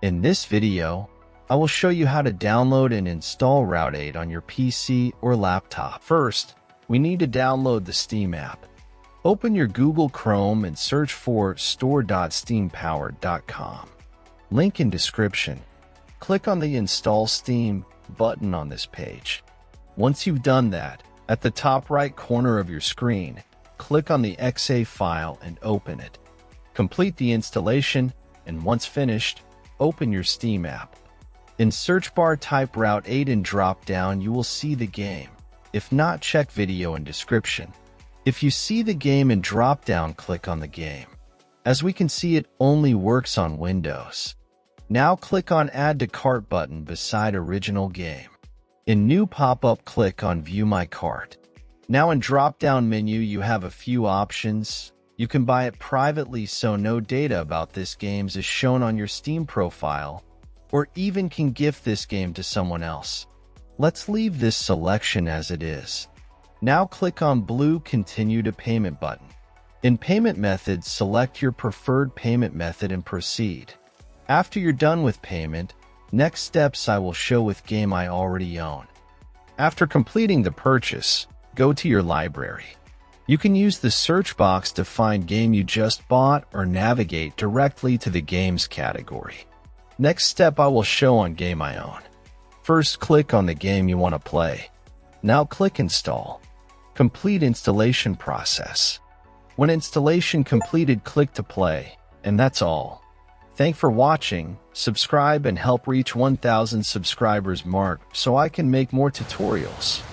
In this video, I will show you how to download and install Route 8 on your PC or laptop. First, we need to download the Steam app. Open your Google Chrome and search for store.steampowered.com. Link in description. Click on the Install Steam button on this page. Once you've done that, at the top right corner of your screen, click on the .exe file and open it. Complete the installation, and once finished, open your Steam app. In search bar, type Route 8 and drop down. You will see the game. If not, check video in description. If you see the game in drop down, click on the game. As we can see, it only works on Windows. Now click on Add to Cart button beside original game. In new pop-up, click on View My Cart. Now in drop-down menu, you have a few options. You can buy it privately, so no data about this game is shown on your Steam profile, or even can gift this game to someone else. Let's leave this selection as it is. Now click on blue Continue to Payment button. In payment methods, select your preferred payment method and proceed. After you're done with payment, next steps I will show with game I already own. After completing the purchase, go to your library. You can use the search box to find game you just bought or navigate directly to the games category. Next step I will show on game I own. First, click on the game you want to play. Now click Install. Complete installation process. When installation completed, click to play, and that's all. Thanks for watching. Subscribe and help reach 1,000 subscribers mark so I can make more tutorials.